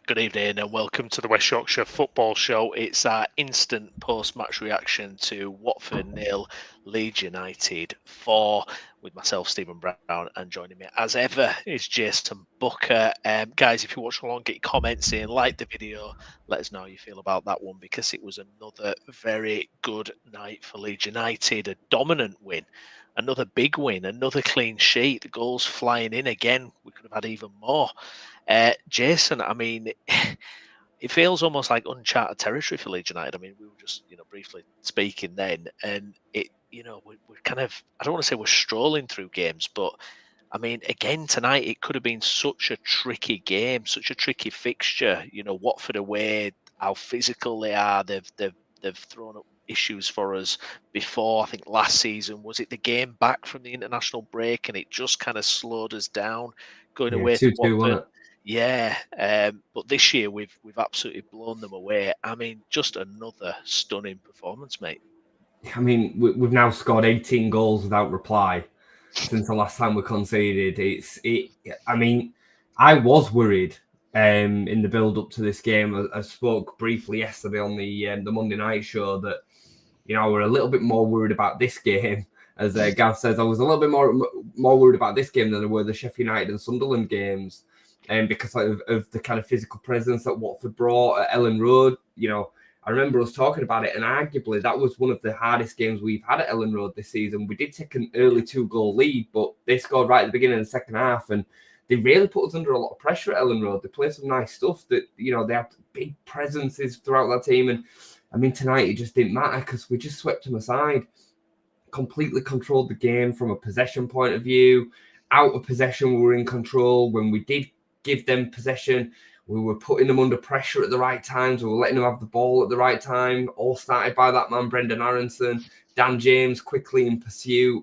Good evening and welcome to the West Yorkshire Football Show. It's our instant post-match reaction to Watford 0, Leeds United 4, with myself, Stephen Brown, and joining me as ever is Jason Booker. Guys, if you're watching along, get your comments in, like the video, let us know how you feel about that one, because it was another very good night for Leeds United, a dominant win. Another big win, another clean sheet, the goals flying in again. We could have had even more. Jason, I mean, it feels almost like uncharted territory for Leeds United. I mean, we were just, briefly speaking then, and we're kind of, I don't want to say we're strolling through games, but I mean, again tonight, it could have been such a tricky game, such a tricky fixture. Watford away, how physical they are. They've thrown up issues for us before. I think last season, was it the game back from the international break, and it just kind of slowed us down going Yeah, away to 2-2, wasn't Watford. it? Yeah, but this year we've absolutely blown them away. I mean, just another stunning performance, mate. I mean, we've now scored 18 goals without reply since the last time we conceded. I mean, I was worried in the build up to this game. I spoke briefly yesterday on the Monday night show that we're a little bit more worried about this game. As Gav says, I was a little bit more worried about this game than I were the Sheffield United and Sunderland games, because of the kind of physical presence that Watford brought at Ellen Road. I remember us talking about it, and arguably that was one of the hardest games we've had at Ellen Road this season. We did take an early 2-goal lead, but they scored right at the beginning of the second half, and they really put us under a lot of pressure at Ellen Road. They played some nice stuff that, they had big presences throughout that team. And I mean, tonight it just didn't matter because we just swept them aside, completely controlled the game from a possession point of view. Out of possession, we were in control. When we did give them possession, we were putting them under pressure at the right times. We were letting them have the ball at the right time. All started by that man, Brenden Aaronson. Dan James quickly in pursuit.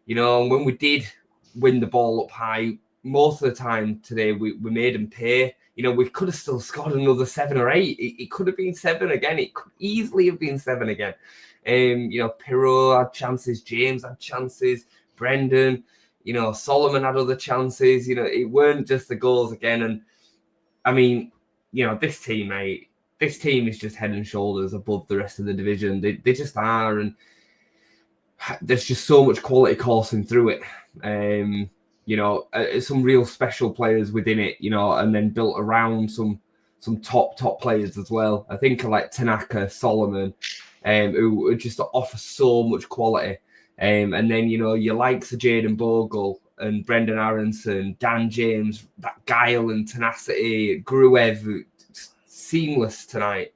And when we did win the ball up high, most of the time today, we made them pay. We could have still scored another 7 or 8. It could have been 7 again. It could easily have been 7 again. Piroe had chances. James had chances. Brenden, Solomon had other chances. It weren't just the goals again. And I mean, this team, mate, this team is just head and shoulders above the rest of the division. They just are. And there's just so much quality coursing through it. Some real special players within it, and then built around some top players as well. I think like Tanaka, Solomon, who just offer so much quality. And then, your likes of Jaden Bogle and Brenden Aaronson, Dan James, that guile and tenacity, Gruev, seamless tonight.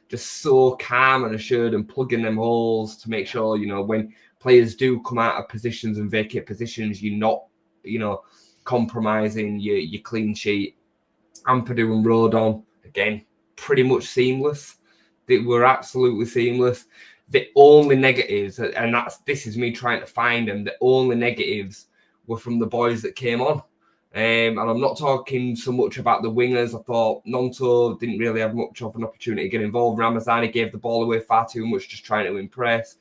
Just so calm and assured and plugging them holes to make sure, when players do come out of positions and vacate positions, you're not, compromising your clean sheet. Ampadu and Rodon, again, pretty much seamless. They were absolutely seamless. The only negatives, and this is me trying to find them, the only negatives were from the boys that came on. And I'm not talking so much about the wingers. I thought Nonto didn't really have much of an opportunity to get involved. Ramazani gave the ball away far too much, just trying to impress.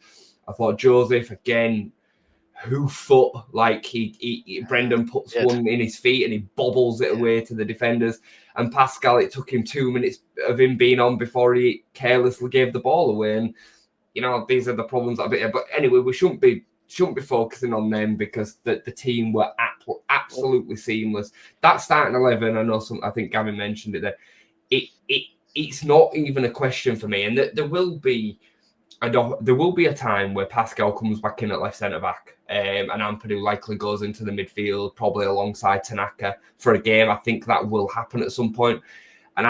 I thought Joseph, again, foot, like Brenden puts one in his feet and he bobbles it away to the defenders. And Pascal, it took him 2 minutes of him being on before he carelessly gave the ball away. And these are the problems that but anyway, we shouldn't be focusing on them because the team were absolutely seamless. That starting 11, I think Gavin mentioned it there. It's not even a question for me, and there will be a time where Pascal comes back in at left centre back, and Ampadu likely goes into the midfield, probably alongside Tanaka for a game. I think that will happen at some point. And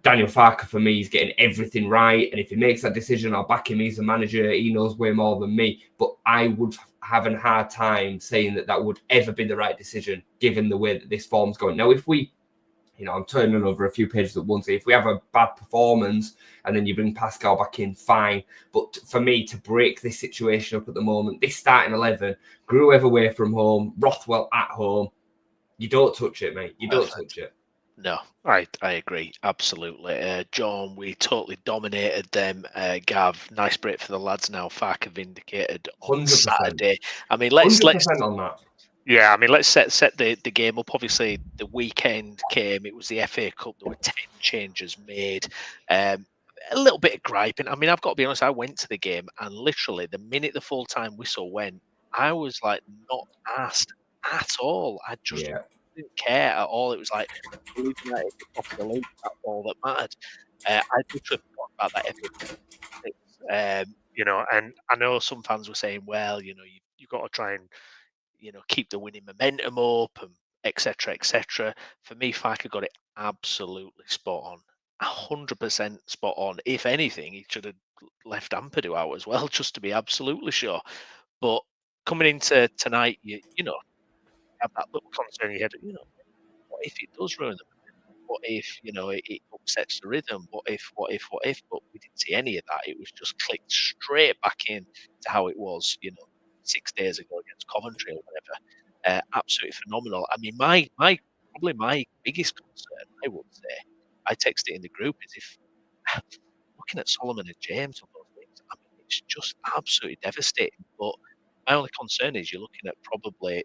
Daniel Farker for me is getting everything right, and if he makes that decision, I'll back him. He's the manager; he knows way more than me. But I would have a hard time saying that would ever be the right decision, given the way that this form's going. Now, if we, I'm turning over a few pages at once. If we have a bad performance and then you bring Pascal back in, fine. But for me to break this situation up at the moment, this starting 11, Gruev away from home, Rothwell at home, you don't touch it, mate. You don't touch it. No, I agree. Absolutely. John, we totally dominated them. Gav, nice break for the lads now. Farker vindicated on 100%. Saturday. I mean, 100% on that. Yeah, I mean, let's set the game up. Obviously, the weekend came. It was the FA Cup. There were 10 changes made. A little bit of griping. I mean, I've got to be honest. I went to the game, and literally the minute the full time whistle went, I was like not asked at all. I just Yeah. didn't care at all. It was like Leeds United at the top of the league. That's all that mattered. I literally forgot about that FA Cup. And I know some fans were saying, well, you got to try and keep the winning momentum up and etc. etc. For me, Fika got it absolutely spot on, 100% spot on. If anything, he should have left Ampadu out as well, just to be absolutely sure. But coming into tonight, you have that little concern in your head. What if it does ruin them? What if it upsets the rhythm? What if? What if? What if? But we didn't see any of that. It was just clicked straight back in to how it was, 6 days ago against Coventry or whatever. Absolutely phenomenal. I mean, probably my biggest concern, I would say, I texted it in the group, is if looking at Solomon and James on those things. I mean, it's just absolutely devastating. But my only concern is you're looking at probably,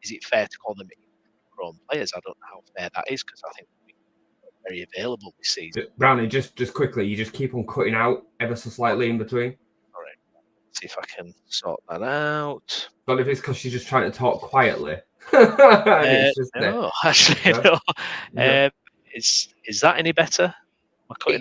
is it fair to call them grown players? I don't know how fair that is, because I think they're very available this season. Browney, just quickly, you just keep on cutting out ever so slightly in between. All right, let's see if I can sort that out. But if it's because she's just trying to talk quietly, and it's just no, actually, no. no. Is that any better?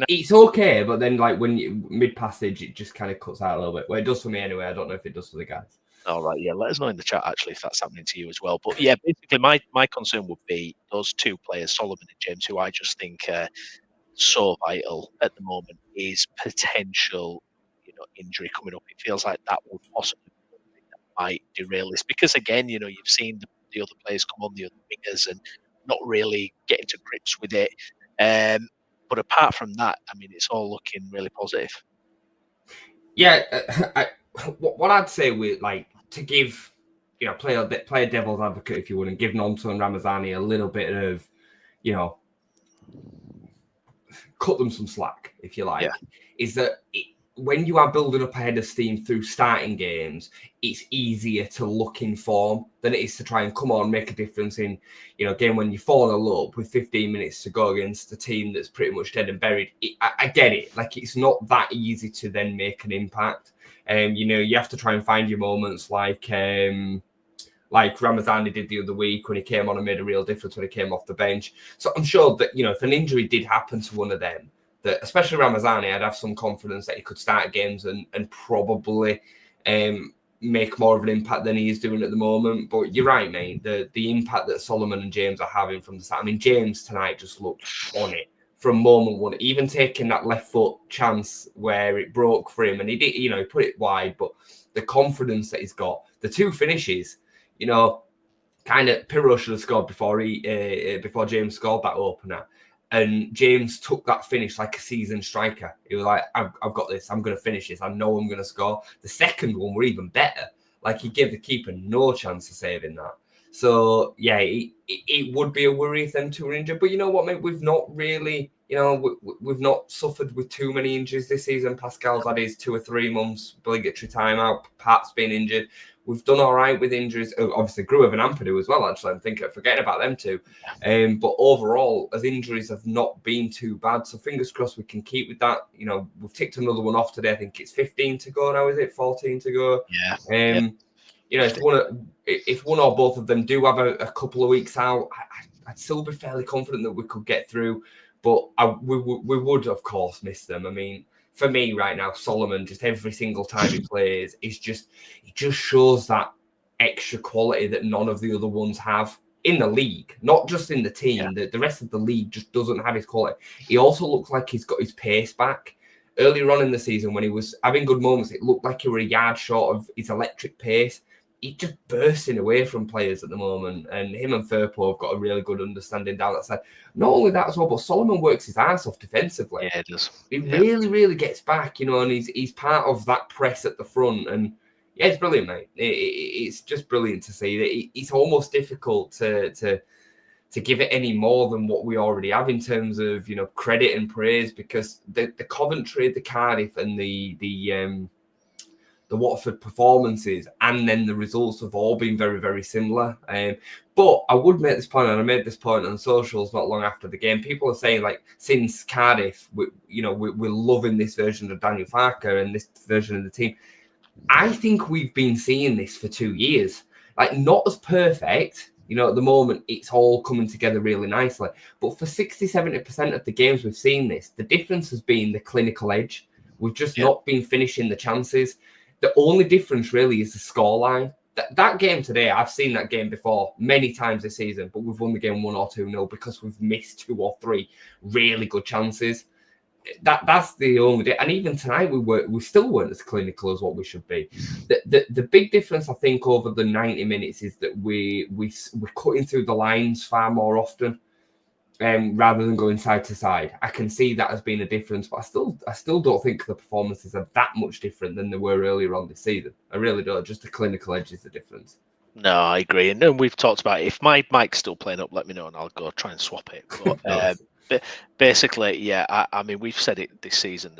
It's okay, but then like when you mid passage, it just kind of cuts out a little bit. Well, it does for me anyway. I don't know if it does for the guys. All right, yeah. Let us know in the chat actually if that's happening to you as well. But yeah, basically, my concern would be those two players, Solomon and James, who I just think are so vital at the moment, is potential, injury coming up. It feels like that would possibly be something that might derail this, because again, you've seen the other players come on, the other wingers, and not really getting to grips with it. But apart from that, I mean, it's all looking really positive. Yeah, what I'd say with like to give, play a devil's advocate if you would, and give Nonto and Ramazani a little bit of, cut them some slack if you like, is that when you are building up ahead of steam through starting games, it's easier to look in form than it is to try and come on, make a difference in, game when you fall in love with 15 minutes to go against a team that's pretty much dead and buried. I get it. Like, it's not that easy to then make an impact. You have to try and find your moments like Ramazani did the other week when he came on and made a real difference when he came off the bench. So I'm sure that, if an injury did happen to one of them, that especially Ramazani, I'd have some confidence that he could start games and probably make more of an impact than he is doing at the moment. But you're right, mate. The impact that Solomon and James are having from the start. I mean, James tonight just looked on it from moment one, even taking that left foot chance where it broke for him. And he did, he put it wide, but the confidence that he's got, the two finishes, kind of Piroe should have scored before James scored that opener. And James took that finish like a seasoned striker. He was like, I've got this. I'm going to finish this. I know I'm going to score. The second one were even better. Like, he gave the keeper no chance of saving that. So, yeah, it would be a worry if them two were injured. But you know what, mate? We've not really, we've not suffered with too many injuries this season. Pascal's had his 2 or 3 months obligatory timeout. Pat's been injured. We've done all right with injuries. Obviously, Gruev and Ampadu as well, actually. I'm forgetting about them too. But overall, as injuries have not been too bad. So fingers crossed we can keep with that. We've ticked another one off today. I think it's 15 to go now, is it? 14 to go? Yeah. If one or both of them do have a couple of weeks out, I'd still be fairly confident that we could get through. But we would, of course, miss them. I mean, for me right now, Solomon, just every single time he plays, it just shows that extra quality that none of the other ones have in the league, not just in the team. The rest of the league just doesn't have his quality. He also looks like he's got his pace back. Earlier on in the season, when he was having good moments, it looked like he were a yard short of his electric pace. He's just bursting away from players at the moment, and him and Firpo have got a really good understanding down that side. Not only that as well, but Solomon works his ass off defensively. Yeah, it does. He really, really gets back, and he's part of that press at the front. And yeah, it's brilliant, mate. It's just brilliant to see that. It's almost difficult to give it any more than what we already have in terms of credit and praise, because the Coventry, the Cardiff, and the the Watford performances and then the results have all been very, very similar. But I would make this point, and I made this point on socials not long after the game. People are saying, like, since Cardiff, we're loving this version of Daniel Farke and this version of the team. I think we've been seeing this for 2 years. Like, not as perfect. At the moment, it's all coming together really nicely. But for 60, 70% of the games we've seen this, the difference has been the clinical edge. We've just not been finishing the chances. The only difference really is the scoreline. That game today, I've seen that game before many times this season, but we've won the game 1 or 2-0 because we've missed 2 or 3 really good chances. That's the only. And even tonight, we still weren't as clinical as what we should be. The big difference, I think, over the 90 minutes is that we're cutting through the lines far more often. Rather than going side to side. I can see that as being a difference, but I still don't think the performances are that much different than they were earlier on this season. I really don't. Just the clinical edge is the difference. No, I agree. And then we've talked about it. If my mic's still playing up, let me know and I'll go try and swap it. But basically, yeah, I mean, we've said it this season.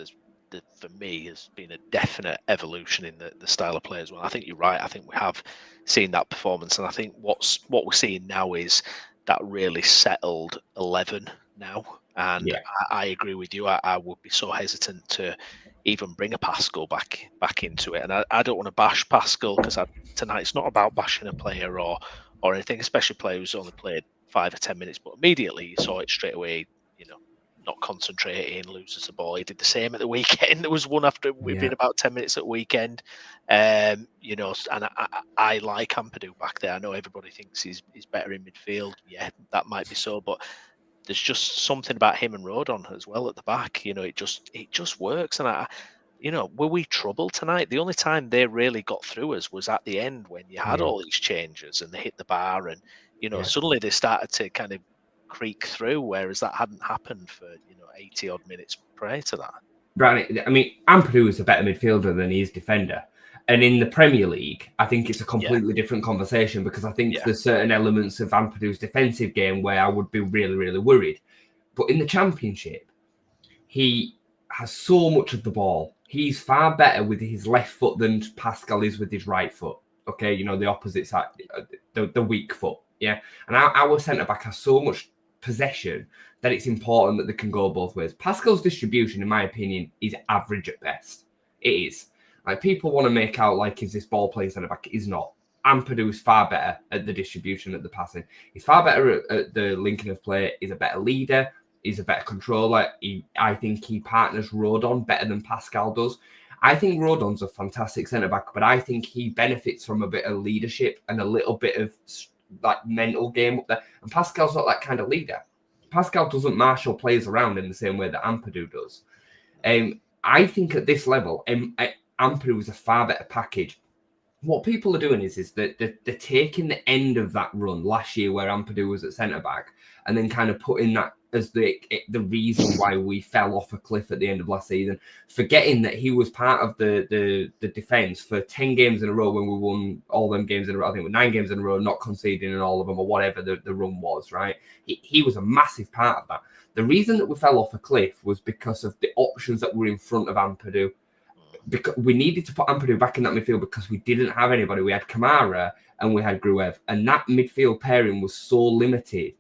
For me, has been a definite evolution in the style of play as well. I think you're right. I think we have seen that performance. And I think what we're seeing now is that really settled 11 now. And I agree with you. I would be so hesitant to even bring a Pascal back into it. And I don't want to bash Pascal because tonight it's not about bashing a player or anything, especially a player who's only played 5 or 10 minutes. But immediately you saw it straight away, not concentrating, loses the ball. He did the same at the weekend. There was one after we've been about 10 minutes at the weekend. And I like Ampadu back there. I know everybody thinks he's better in midfield. Yeah, that might be so, but there's just something about him and Rodon as well at the back. It just works. And were we troubled tonight? The only time they really got through us was at the end when you had all these changes and they hit the bar and suddenly they started to kind of creak through, whereas that hadn't happened for 80 odd minutes prior to that. Browney, I mean, Ampadu is a better midfielder than he is defender, and in the Premier League, I think it's a completely different conversation because I think there's certain elements of Ampadu's defensive game where I would be really, really worried. But in the Championship, he has so much of the ball. He's far better with his left foot than Pascal is with his right foot. Okay, the opposite side, the weak foot. Yeah, and our centre back has so much possession that it's important that they can go both ways. Pascal's distribution, in my opinion, is average at best. It is. Like, people want to make out like is this ball playing centre back? Is not. Ampadu is far better at the distribution, at the passing. He's far better at the linking of play. He's a better leader. He's a better controller. I think he partners Rodon better than Pascal does. I think Rodon's a fantastic centre back, but I think he benefits from a bit of leadership and a little bit of like mental game up there. And Pascal's not that kind of leader. Pascal doesn't marshal players around in the same way that Ampadu does. I think at this level, Ampadu is a far better package. What people are doing is that they're taking the end of that run last year where Ampadu was at centre back and then kind of putting that as the reason why we fell off a cliff at the end of last season, forgetting that he was part of the defence for 10 games in a row when we won all them games in a row. I think with 9 games in a row, not conceding in all of them or whatever the run was, right? He was a massive part of that. The reason that we fell off a cliff was because of the options that were in front of Ampadu. Because we needed to put Ampadu back in that midfield because we didn't have anybody. We had Kamara and we had Gruev, and that midfield pairing was so limited.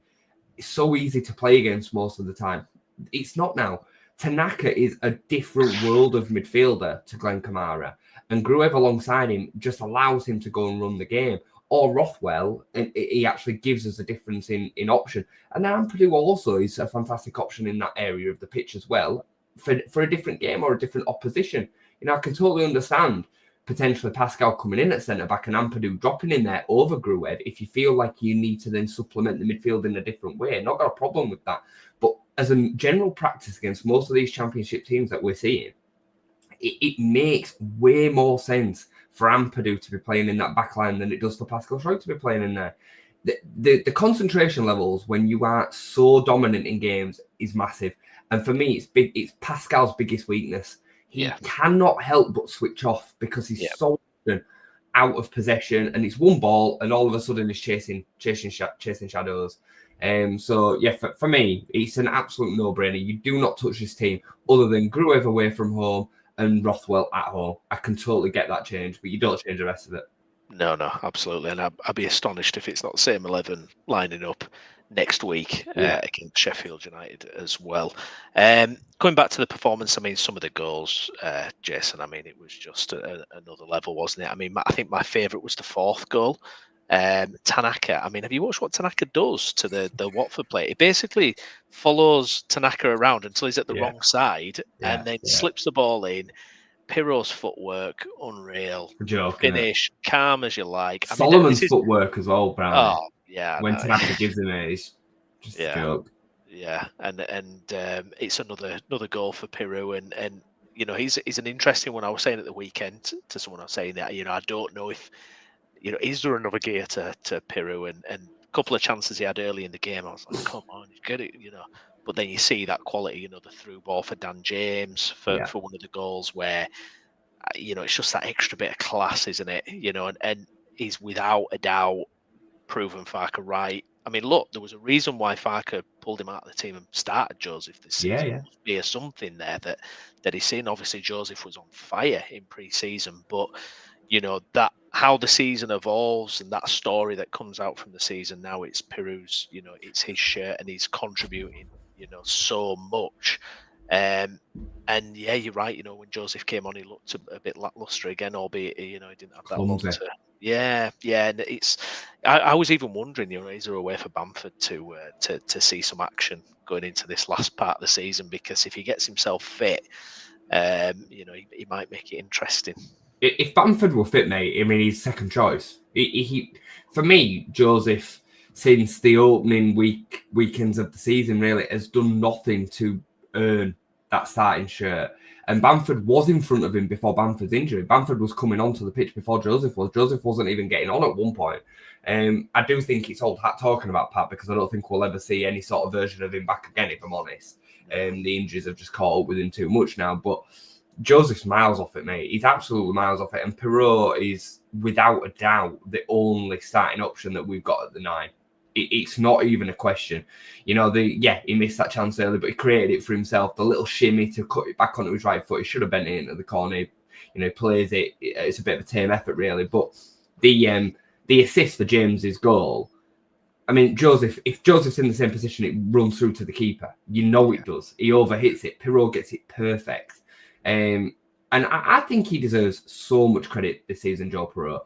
It's so easy to play against most of the time. It's not now. Tanaka is a different world of midfielder to Glenn Kamara, and Gruev alongside him just allows him to go and run the game. Or Rothwell, and he actually gives us a difference in option. And then Ampadu also is a fantastic option in that area of the pitch as well for a different game or a different opposition. I can totally understand potentially Pascal coming in at centre-back and Ampadu dropping in there over Gruev if you feel like you need to then supplement the midfield in a different way. Not got a problem with that. But as a general practice against most of these Championship teams that we're seeing, it makes way more sense for Ampadu to be playing in that back line than it does for Pascal Schrock to be playing in there. The concentration levels when you are so dominant in games is massive. And for me, it's Pascal's biggest weakness. He cannot help but switch off because he's so out of possession, and it's one ball, and all of a sudden he's chasing shadows. For me, it's an absolute no-brainer. You do not touch this team other than Gruev away from home and Rothwell at home. I can totally get that change, but you don't change the rest of it. No, absolutely. And I'd be astonished if it's not the same 11 lining up next week against Sheffield United as well. Going back to the performance, I mean, some of the goals, Jason, I mean, it was just another level, wasn't it? I mean, I think my favourite was the fourth goal. Tanaka, I mean, have you watched what Tanaka does to the Watford player? He basically follows Tanaka around until he's at the wrong side and then slips the ball in. Piroe's footwork, unreal. Joke, finish, calm as you like. Solomon's footwork as well, Browney. Oh, yeah. When Tanaka gives him it, it's just a joke. Yeah, and it's another goal for Piroe, and you know he's an interesting one. I was saying at the weekend to someone, I was saying that I don't know if is there another gear to Piroe, and a couple of chances he had early in the game, I was like, come on, you get it, But then you see that quality, the through ball for Dan James for one of the goals where, it's just that extra bit of class, isn't it? And he's without a doubt proven Farke right. I mean, look, there was a reason why Farke pulled him out of the team and started Joseph this season. There must be something there that he's seen. Obviously, Joseph was on fire in pre-season, but that how the season evolves and that story that comes out from the season now, it's Piroe's, it's his shirt and he's contributing, so much. And yeah, you're right. When Joseph came on, he looked a bit lackluster again, albeit he didn't have that long to. Yeah, and it's. I was even wondering, is there a way for Bamford to see some action going into this last part of the season? Because if he gets himself fit, he might make it interesting. If Bamford were fit, mate, I mean, he's second choice. He for me, Joseph, since the opening weekends of the season, really has done nothing to earn that starting shirt. And Bamford was in front of him before Bamford's injury. Bamford was coming onto the pitch before Joseph was. Joseph wasn't even getting on at one point. I do think it's old hat talking about Pat, because I don't think we'll ever see any sort of version of him back again, if I'm honest. The injuries have just caught up with him too much now. But Joseph's miles off it, mate. He's absolutely miles off it. And Piroe is, without a doubt, the only starting option that we've got at the 9. It's not even a question. He missed that chance early, but he created it for himself. The little shimmy to cut it back onto his right foot. He should have bent it into the corner. He plays it. It's a bit of a tame effort, really. But the assist for James's goal, I mean, if Joseph's in the same position, it runs through to the keeper. It does. He overhits it. Piroe gets it perfect. And I think he deserves so much credit this season, Joel Piroe.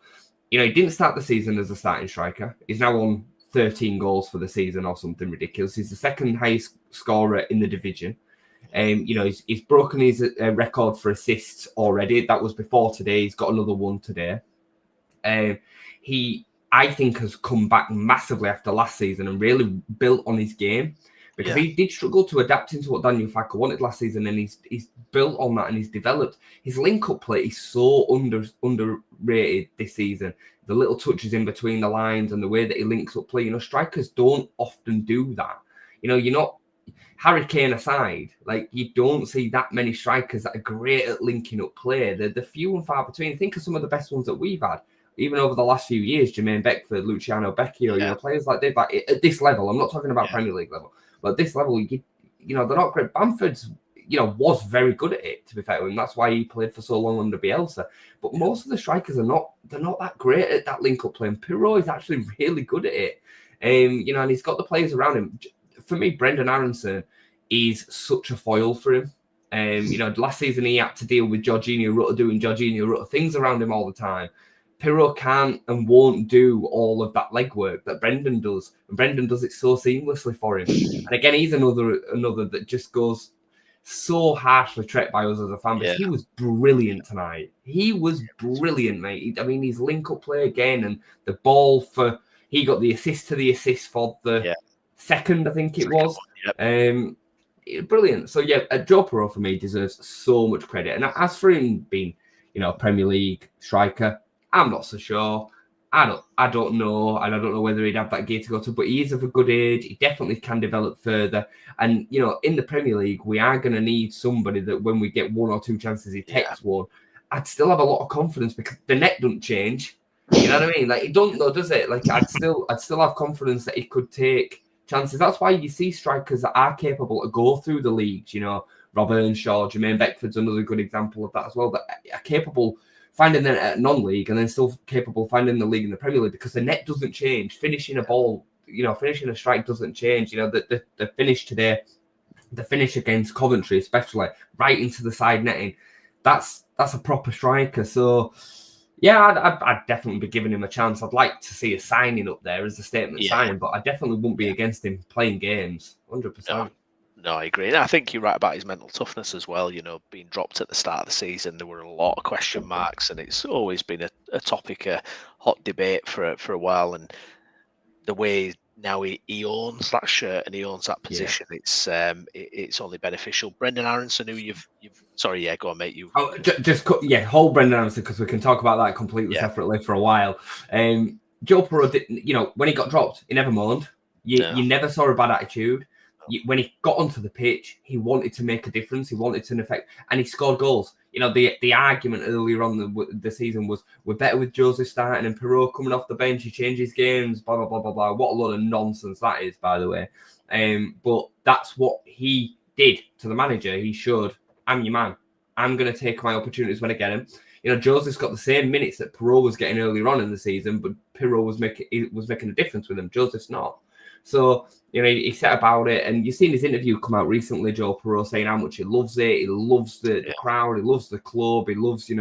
He didn't start the season as a starting striker. He's now on 13 goals for the season or something ridiculous. He's the second highest scorer in the division. He's broken his record for assists already. That was before today. He's got another one today. He, I think, has come back massively after last season and really built on his game, because he did struggle to adapt into what Daniel Farke wanted last season, and he's built on that and he's developed. His link-up play is so underrated this season. The little touches in between the lines and the way that he links up play. Strikers don't often do that. You're not, Harry Kane aside, you don't see that many strikers that are great at linking up play. They're few and far between. Think of some of the best ones that we've had, even over the last few years. Jermaine Beckford, Luciano Becchio, players like this. At this level, I'm not talking about Premier League level, but at this level, they're not great. Bamford's, was very good at it, to be fair, and that's why he played for so long under Bielsa. But most of the strikers they're not that great at that link-up play. And Piroe is actually really good at it. And he's got the players around him. For me, Brenden Aaronson is such a foil for him. Last season he had to deal with Jorginho Rutter doing Jorginho Rutter things around him all the time. Piroe can't and won't do all of that legwork that Brenden does. And Brenden does it so seamlessly for him. And again, he's another that just goes so harshly treated by us as a fan base. He was brilliant tonight. He was brilliant, mate. His link-up play again, and the ball he got the assist to the assist for the second, I think it was. Brilliant. So Joel Piroe for me deserves so much credit. And as for him being, Premier League striker, I'm not so sure. I don't know, and I don't know whether he'd have that gear to go to, but he is of a good age. He definitely can develop further. And, in the Premier League, we are going to need somebody that when we get one or two chances, he takes one. I'd still have a lot of confidence because the net doesn't change. You know what I mean? It don't though, does it? I'd still have confidence that he could take chances. That's why you see strikers that are capable to go through the leagues, Rob Earnshaw, Jermaine Beckford's another good example of that as well, that are capable finding them at non-league and then still capable of finding the league in the Premier League, because the net doesn't change. Finishing a ball, finishing a strike doesn't change. The finish today, the finish against Coventry, especially right into the side netting, that's a proper striker. So yeah, I'd definitely be giving him a chance. I'd like to see a signing up there as a statement signing, but I definitely wouldn't be against him playing games, 100%. No, I agree. And I think you're right about his mental toughness as well. Being dropped at the start of the season, there were a lot of question marks, and it's always been a topic, a hot debate for a while. And the way now he owns that shirt and he owns that position, it's only beneficial. Brenden Aaronson, who you've sorry, go on, mate. Hold Brenden Aaronson, because we can talk about that completely separately for a while. Joel Piroe, when he got dropped, he never moaned. You never saw a bad attitude. When he got onto the pitch, he wanted to make a difference. He wanted to affect, and he scored goals. The argument earlier on the season was, we're better with Joseph starting and Piroe coming off the bench. He changes games, blah, blah, blah, blah, blah. What a load of nonsense that is, by the way. But that's what he did to the manager. He showed, I'm your man. I'm going to take my opportunities when I get them. Joseph's got the same minutes that Piroe was getting earlier on in the season, but Piroe was making a difference with him. Joseph's not. So, he set about it, and you've seen his interview come out recently, Joel Piroe, saying how much he loves it. He loves the crowd. He loves the club. He loves,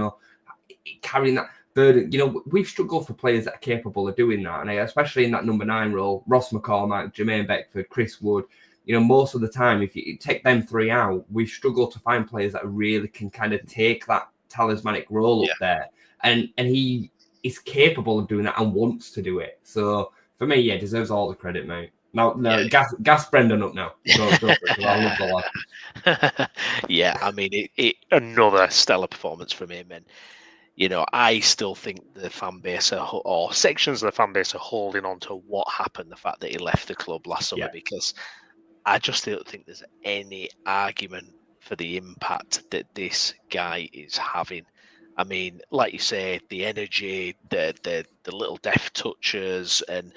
carrying that burden. We've struggled for players that are capable of doing that, and especially in that number 9 role, Ross McCormack, Jermaine Beckford, Chris Wood. Most of the time, if you take them 3 out, we've struggled to find players that really can kind of take that talismanic role up there, and he is capable of doing that and wants to do it. So for me, deserves all the credit, mate. Now, gas Brenden up now. Go for it, I love the lad. I mean, another stellar performance from him, and I still think the fan base or sections of the fan base are holding on to what happened, the fact that he left the club last summer, because I just don't think there's any argument for the impact that this guy is having. I mean, like you say, the energy, the little deft touches, and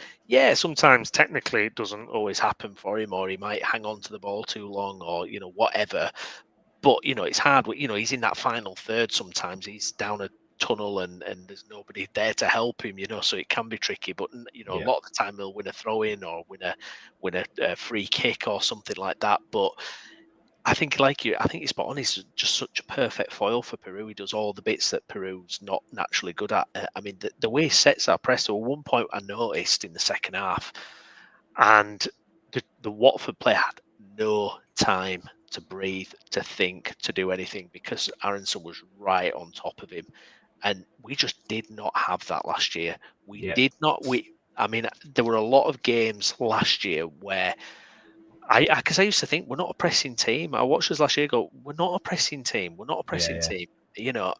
sometimes technically it doesn't always happen for him, or he might hang on to the ball too long, or whatever. But it's hard. He's in that final third. Sometimes he's down a tunnel, and there's nobody there to help him. So it can be tricky. But a lot of the time he'll win a throw in or win a free kick or something like that. But I think, he's spot on. He's just such a perfect foil for Piroe. He does all the bits that Piroe's not naturally good at. I mean, the way he sets our press. At one point, I noticed in the second half, and the Watford player had no time to breathe, to think, to do anything, because Aaronson was right on top of him, and we just did not have that last year. We did not. I mean, there were a lot of games last year where. Because I used to think we're not a pressing team. I watched us last year go, we're not a pressing team. We're not a pressing team.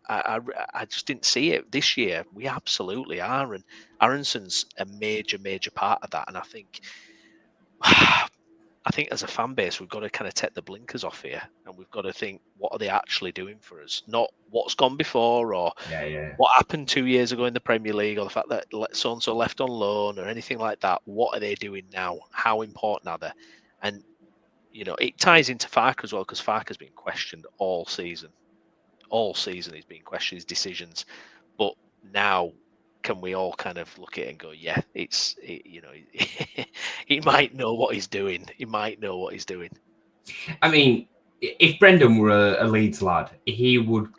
I just didn't see it this year. We absolutely are. And Aaronson's a major, major part of that. And I think as a fan base, we've got to kind of take the blinkers off here, and we've got to think, what are they actually doing for us? Not what's gone before, or what happened 2 years ago in the Premier League, or the fact that so-and-so left on loan, or anything like that. What are they doing now? How important are they? And, it ties into Farke as well, because Farke's been questioned all season. All season he's been questioned, his decisions. But now, can we all kind of look at it and go, he might know what he's doing. He might know what he's doing. I mean, if Brenden were a Leeds lad, he would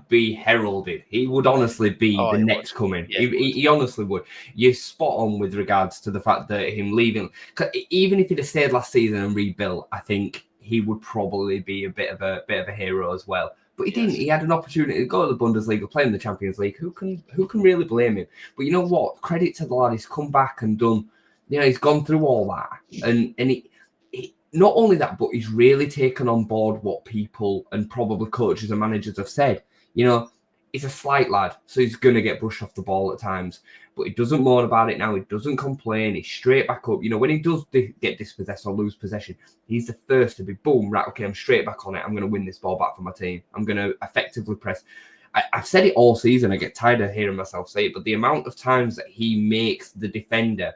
be heralded. He would honestly be the next coming. He honestly would. You're spot on with regards to the fact that him leaving. Even if he'd have stayed last season and rebuilt, I think he would probably be a bit of a hero as well. But he didn't. He had an opportunity to go to the Bundesliga, play in the Champions League. Who can really blame him? But you know what? Credit to the lad. He's come back and done. He's gone through all that, and he not only that, but he's really taken on board what people and probably coaches and managers have said. He's a slight lad, so he's going to get brushed off the ball at times. But he doesn't moan about it now. He doesn't complain. He's straight back up. When he does get dispossessed or lose possession, he's the first to be, boom, right, okay, I'm straight back on it. I'm going to win this ball back for my team. I'm going to effectively press. I've said it all season. I get tired of hearing myself say it, but the amount of times that he makes the defender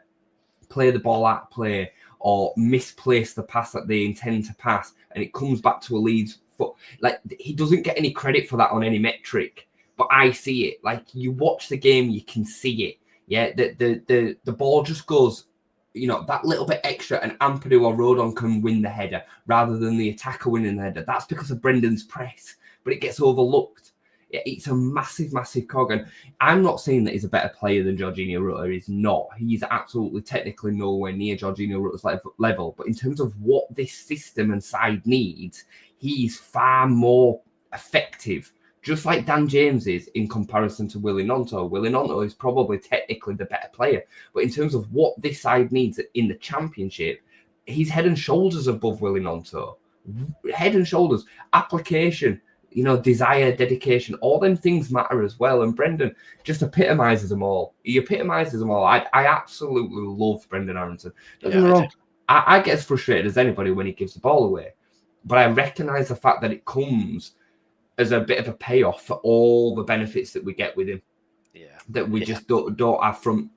play the ball out of play, or misplace the pass that they intend to pass, and it comes back to a Leeds foot. Like, he doesn't get any credit for that on any metric, but I see it. Like, you watch the game, you can see it. Yeah, the ball just goes, that little bit extra, and Ampadu or Rodon can win the header rather than the attacker winning the header. That's because of Brendan's press, but it gets overlooked. It's a massive, massive cog. And I'm not saying that he's a better player than Jorginho Rutter. He's not. He's absolutely technically nowhere near Jorginho Rutter's level. But in terms of what this system and side needs, he's far more effective, just like Dan James is in comparison to Willie Gnonto. Willie Gnonto is probably technically the better player. But in terms of what this side needs in the Championship, he's head and shoulders above Willie Gnonto. Head and shoulders. Application, desire, dedication, all them things matter as well. And Brenden just epitomises them all. He epitomises them all. I absolutely love Brenden Aaronson. Don't get me wrong, I get as frustrated as anybody when he gives the ball away. But I recognise the fact that it comes as a bit of a payoff for all the benefits that we get with him. Yeah. That we just don't have from,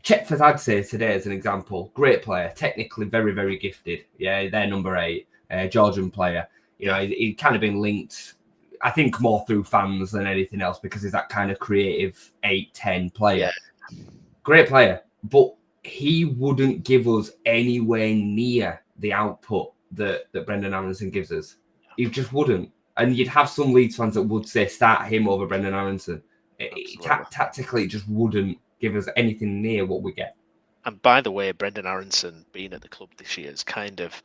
Chet Fazadze today as an example. Great player, technically very, very gifted. Yeah, they're number 8, Georgian player. He's kind of been linked, I think, more through fans than anything else because he's that kind of creative 8-10 player. Yeah. Great player, but he wouldn't give us anywhere near the output that Brenden Aaronson gives us. He just wouldn't. And you'd have some Leeds fans that would say start him over Brenden Aaronson. Tactically, it just wouldn't give us anything near what we get. And by the way, Brenden Aaronson being at the club this year has kind of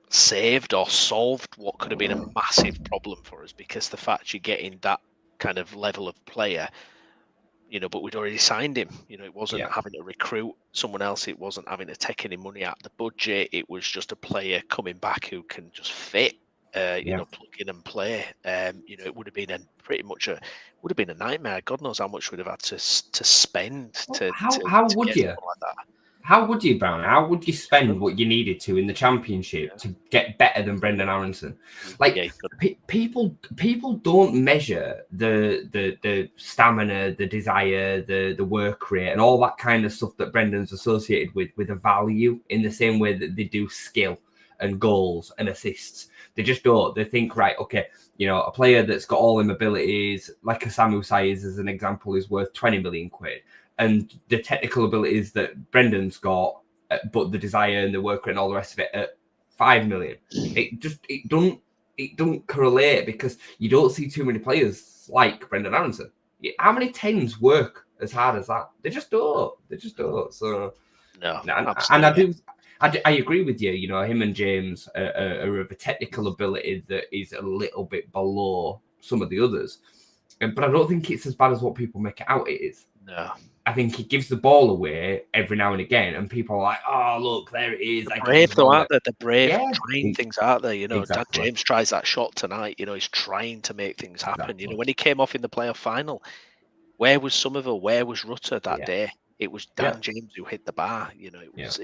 saved or solved what could have been a massive problem for us, because the fact you're getting that kind of level of player, but we'd already signed him. It wasn't having to recruit someone else. It wasn't having to take any money out of the budget. It was just a player coming back who can just fit, plug in and play. It would have been a nightmare. God knows how much we'd have had to spend how would you? Like that. How would you, Brown? How would you spend what you needed to in the Championship to get better than Brenden Aaronson? Like, people don't measure the stamina, the desire, the work rate, and all that kind of stuff that Brendan's associated with a value in the same way that they do skill and goals and assists. They just don't. They think, right, okay, a player that's got all them abilities, like a Samu Saiz as an example, is worth 20 million quid. And the technical abilities that Brendan's got, but the desire and the work rate and all the rest of it at 5 million. It don't correlate, because you don't see too many players like Brenden Aaronson. How many 10s work as hard as that? They just don't. So no, and I agree with you. Him and James are of a technical ability that is a little bit below some of the others, but I don't think it's as bad as what people make it out it is. No. I think he gives the ball away every now and again, and people are like, "Oh, look, there it is." They're brave though, aren't they? They're brave, trying things out there. Exactly. Dan James tries that shot tonight. He's trying to make things happen. Exactly. When he came off in the playoff final, where was Somerville? Where was Rutter that day? It was Dan James who hit the bar. He was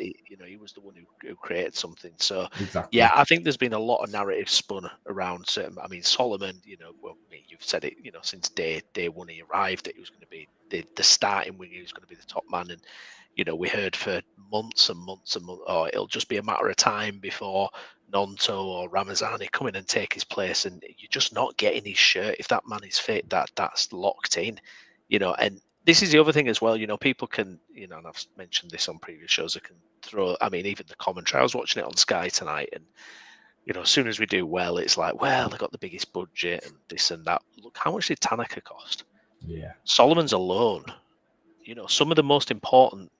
the one who created something. So I think there's been a lot of narrative spun around certain. I mean, Solomon. You've said it. Since day one he arrived, it was going to be the starting wing. He was going to be the top man, and we heard for months and months and months. Oh, it'll just be a matter of time before Gnonto or Ramazani come in and take his place, and you're just not getting his shirt. If that man is fit, that's locked in. And this is the other thing as well. People can, and I've mentioned this on previous shows, I can throw, even the commentary. I was watching it on Sky tonight, and, as soon as we do well, it's like, well, they got the biggest budget and this and that. Look, how much did Tanaka cost? Yeah. Solomon's alone. Some of the most important,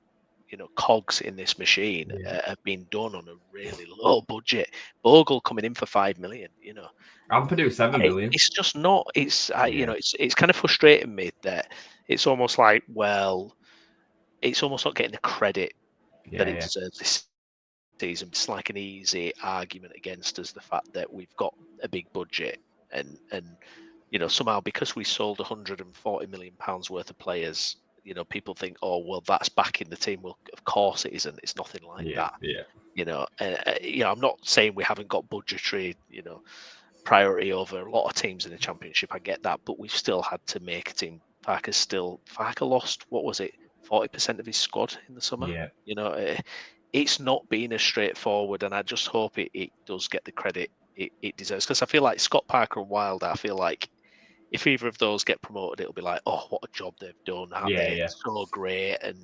cogs in this machine have been done on a really low budget. Bogle coming in for 5 million, Ampadu 7 million. It's just not. It's it's kind of frustrating me that it's almost like, well, it's almost not getting the credit that it deserves this season. It's like an easy argument against us, the fact that we've got a big budget and somehow because we sold 140 million pounds worth of players, people think, oh well, that's backing the team. Well, of course it isn't. It's nothing like that. I'm not saying we haven't got budgetary priority over a lot of teams in the Championship. I get that, but we've still had to make a team. Parker lost, what was it, 40% of his squad in the summer? it's not been as straightforward, and I just hope it does get the credit it deserves. Because I feel like Scott Parker and Wilder, I feel like if either of those get promoted, it'll be like, oh, what a job they've done. They're so great. And,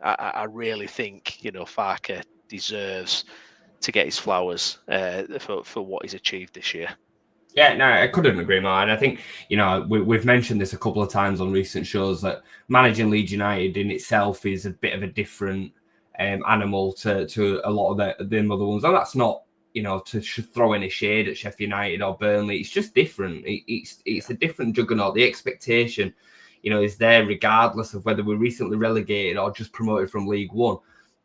I really think, Farker deserves to get his flowers for what he's achieved this year. Yeah, no, I couldn't agree more. And I think, we've mentioned this a couple of times on recent shows that managing Leeds United in itself is a bit of a different animal to a lot of the other ones. And that's not, to throw any shade at Sheffield United or Burnley. It's just different. It's a different juggernaut. The expectation, is there regardless of whether we're recently relegated or just promoted from League One.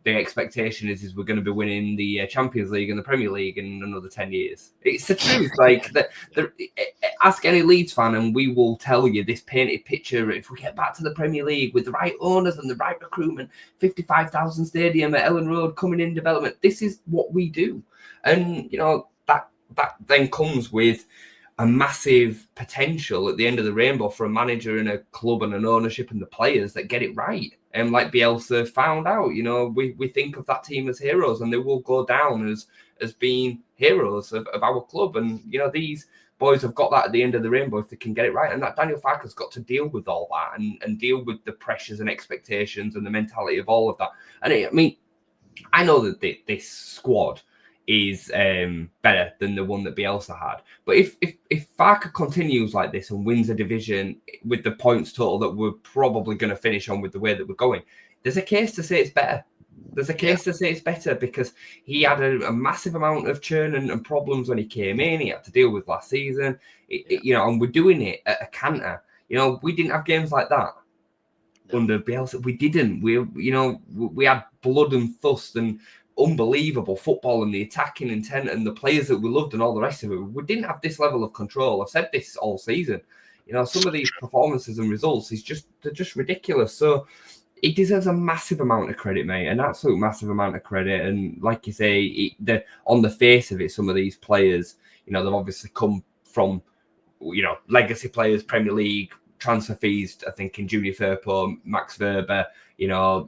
The expectation is we're going to be winning the Champions League and the Premier League in another 10 years. It's the truth. Ask any Leeds fan and we will tell you this painted picture. If we get back to the Premier League with the right owners and the right recruitment, 55,000 stadium at Ellen Road coming in development, this is what we do. And, that then comes with a massive potential at the end of the rainbow for a manager and a club and an ownership and the players that get it right. And like Bielsa found out, we think of that team as heroes and they will go down as being heroes of our club. And, these boys have got that at the end of the rainbow if they can get it right. And that Daniel Farker's got to deal with all that and deal with the pressures and expectations and the mentality of all of that. And I know that this squad is better than the one that Bielsa had. But if Farker continues like this and wins a division with the points total that we're probably going to finish on with the way that we're going, there's a case to say it's better. There's a case to say it's better because he had a massive amount of churn and problems when he came in. He had to deal with last season, and we're doing it at a canter. We didn't have games like that under Bielsa. We didn't. We had blood and thust and unbelievable football and the attacking intent and the players that we loved and all the rest of it. We didn't have this level of control. I've said this all season. Some of these performances and results they're just ridiculous. So he deserves a massive amount of credit, mate, an absolute massive amount of credit. And like you say, on the face of it, some of these players, they've obviously come from, legacy players, Premier League, transfer fees, I think, in Junior Firpo, Max Verber, a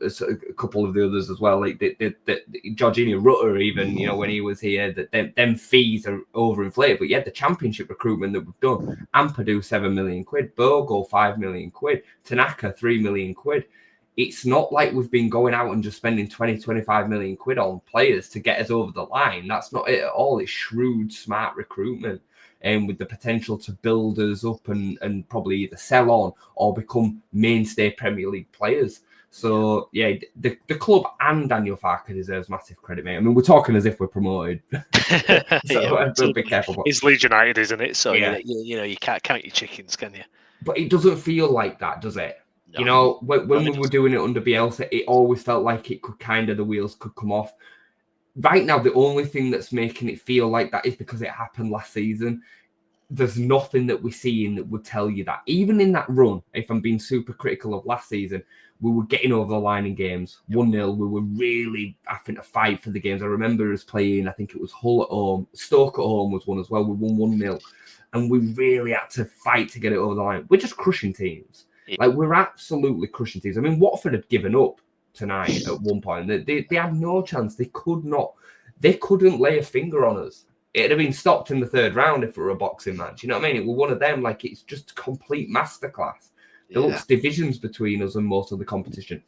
couple of the others as well, like Jorginho Rutter, even, when he was here, that them fees are overinflated. But the championship recruitment that we've done, Ampadu, 7 million quid, Bogle, 5 million quid, Tanaka, 3 million quid. It's not like we've been going out and just spending 20, 25 million quid on players to get us over the line. That's not it at all. It's shrewd, smart recruitment. And with the potential to build us up and probably either sell on or become mainstay Premier League players. So, the club and Daniel Farker deserves massive credit, mate. We're talking as if we're promoted. So be careful. It's Leeds United, isn't it? So, you can't count your chickens, can you? But it doesn't feel like that, does it? No. When we were doing it under Bielsa, it always felt like it could the wheels could come off. Right now, the only thing that's making it feel like that is because it happened last season. There's nothing that we're seeing that would tell you that. Even in that run, if I'm being super critical of last season, we were getting over the line in games. 1-0, we were really having to fight for the games. I remember us playing, I think it was Hull at home. Stoke at home was one as well. We won 1-0. And we really had to fight to get it over the line. We're just crushing teams. We're absolutely crushing teams. Watford had given up tonight at one point. They had no chance. They couldn't lay a finger on us. It'd have been stopped in the third round if it were a boxing match. You know what I mean? It was one of them, it's just complete masterclass. There looks divisions between us and most of the competition.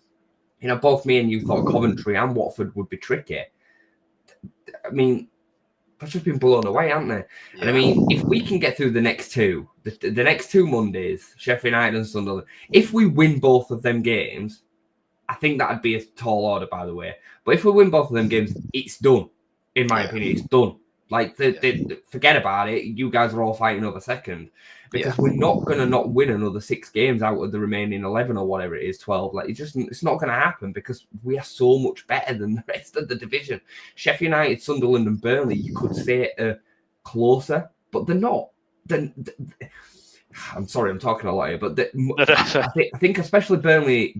Both me and you thought Coventry and Watford would be tricky. They've just been blown away, haven't they? Yeah. And if we can get through the next two, the next two Mondays, Sheffield United and Sunderland, if we win both of them games, I think that'd be a tall order, by the way. But if we win both of them games, it's done. In my opinion, it's done. Forget about it. You guys are all fighting over second because we're not going to not win another 6 games out of the remaining 11 or whatever it is, 12. It's not going to happen because we are so much better than the rest of the division. Sheffield United, Sunderland, and Burnley, you could say are closer, but they're not. I'm sorry, I'm talking a lot here, but I think especially Burnley,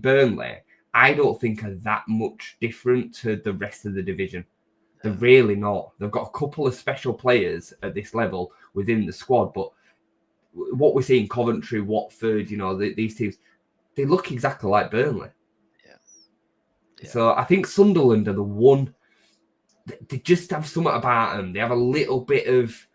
I don't think are that much different to the rest of the division. They're really not. They've got a couple of special players at this level within the squad, but what we see in Coventry, Watford, these teams, they look exactly like Burnley. Yeah. So I think Sunderland are the one they just have something about them. They have a little bit of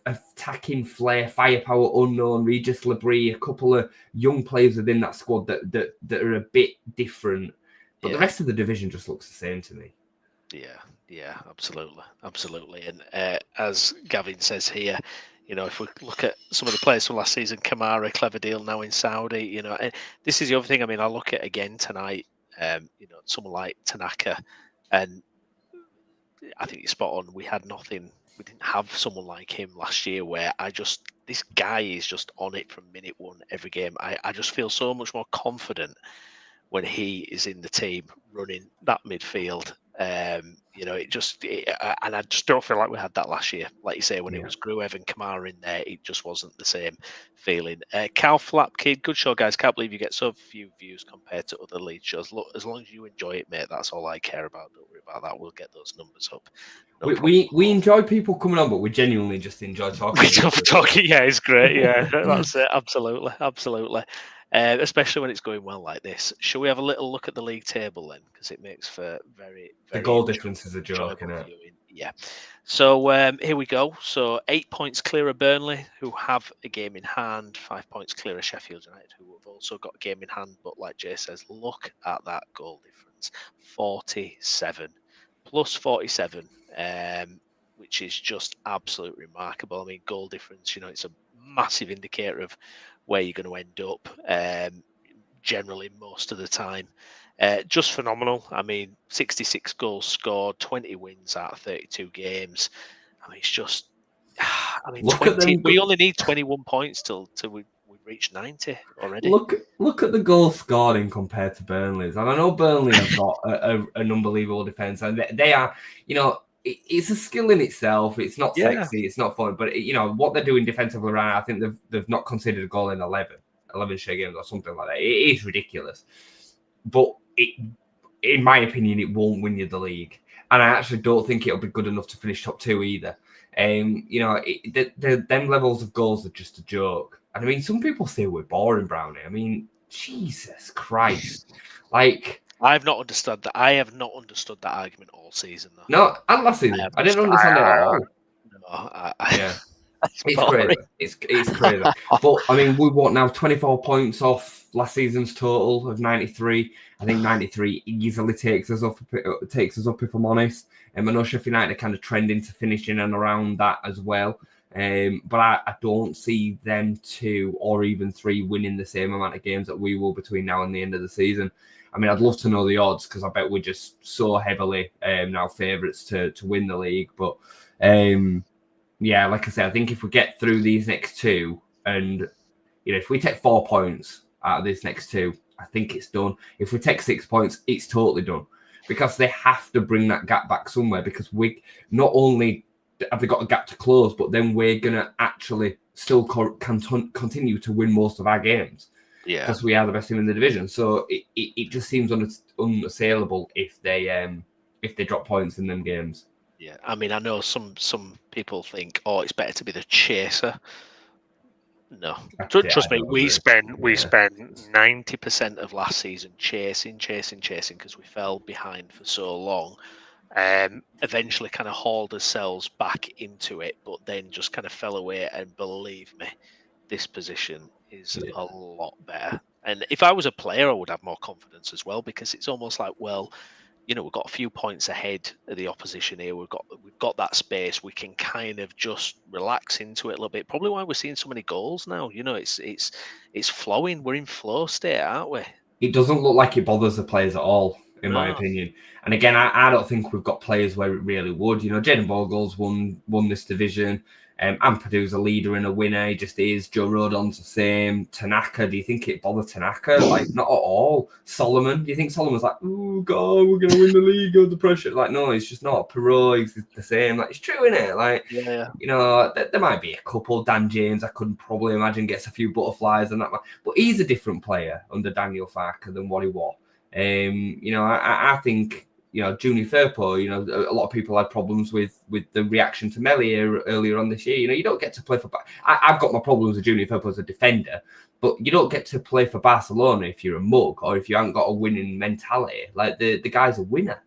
attacking flair, firepower, unknown, Regis Labrie, a couple of young players within that squad that are a bit different. But the rest of the division just looks the same to me. Yeah, absolutely. And as Gavin says here, if we look at some of the players from last season, Kamara, clever deal now in Saudi, and this is the other thing. I mean, I look at again tonight, someone like Tanaka, and I think you're spot on. We had nothing. We didn't have someone like him last year where this guy is just on it from minute one every game. I just feel so much more confident when he is in the team running that midfield. And I just don't feel like we had that last year. Like you say, when it was Gruev and Kamara in there, it just wasn't the same feeling. Cal Flap Kid, good show, guys. Can't believe you get so few views compared to other Leeds shows. Look, as long as you enjoy it, mate, that's all I care about. Don't worry about that. We'll get those numbers up. No we enjoy people coming on, but we genuinely just enjoy talking. Yeah, it's great. Yeah, that's it. Absolutely. Especially when it's going well like this. Shall we have a little look at the league table then? Because it makes for very the goal difference is a joke, isn't it? Yeah. So here we go. So 8 points clear of Burnley, who have a game in hand. 5 points clear of Sheffield United, who have also got a game in hand. But like Jay says, look at that goal difference: 47 plus 47, which is just absolutely remarkable. I mean, goal difference. It's a massive indicator of where you're going to end up, generally most of the time. Just phenomenal. I mean, 66 goals scored, 20 wins out of 32 games. I mean, it's just, 20. We only need 21 points till we've reached 90 already. Look at the goals scored in compared to Burnley's. And I know Burnley have got an unbelievable defence, and they are, it's a skill in itself. It's not sexy, it's not fun, but what they're doing defensively around, I think they've not conceded a goal in 11 straight games or something like that. It is ridiculous, but in my opinion, it won't win you the league, and I actually don't think it'll be good enough to finish top 2 either. Them levels of goals are just a joke. And I mean, some people say we're boring, Browney. I mean, Jesus Christ, like. I've not understood that. I have not understood that argument all season, though. No, and last season, I didn't understand it at all. No, yeah, it's crazy. It's crazy. But I mean, we want now 24 points off last season's total of 93. I think 93 easily takes us up if I'm honest. And I know Sheffield United are kind of trending to finishing and around that as well. But I don't see them 2 or even 3 winning the same amount of games that we will between now and the end of the season. I mean, I'd love to know the odds because I bet we're just so heavily now favourites to win the league. But like I said, I think if we get through these next 2 and, if we take 4 points out of these next 2, I think it's done. If we take 6 points, it's totally done because they have to bring that gap back somewhere because we not only have they got a gap to close, but then we're going to actually still continue to win most of our games. Yeah, because we are the best team in the division. So it just seems unassailable if they drop points in them games. Yeah, I mean, I know some people think, it's better to be the chaser. No, trust me, we spent 90% of last season chasing because we fell behind for so long. Eventually kind of hauled ourselves back into it, but then just kind of fell away. And believe me, this position is a lot better. And if I was a player, I would have more confidence as well because it's almost like, well, we've got a few points ahead of the opposition here. We've got that space. We can kind of just relax into it a little bit. Probably why we're seeing so many goals now. It's flowing. We're in flow state, aren't we? It doesn't look like it bothers the players at all, in my opinion. And again, I don't think we've got players where it really would. Jaden Bogle's won this division. Ampadu's a leader and a winner. He just is. Joe Rodon's the same. Tanaka, do you think it bothered Tanaka? Like, not at all. Solomon, do you think Solomon's like, oh, God, we're going to win the league under pressure? Like, no, it's just not. Piroe, he's the same. Like, it's true, isn't it? Like, there might be a couple. Dan James, I couldn't probably imagine, gets a few butterflies and that. But he's a different player under Daniel Farke than what he was. I think... Junior Firpo, a lot of people had problems with the reaction to Melia earlier on this year. You don't get to play for... I've got my problems with Junior Firpo as a defender, but you don't get to play for Barcelona if you're a mug or if you haven't got a winning mentality. Like, the guy's a winner.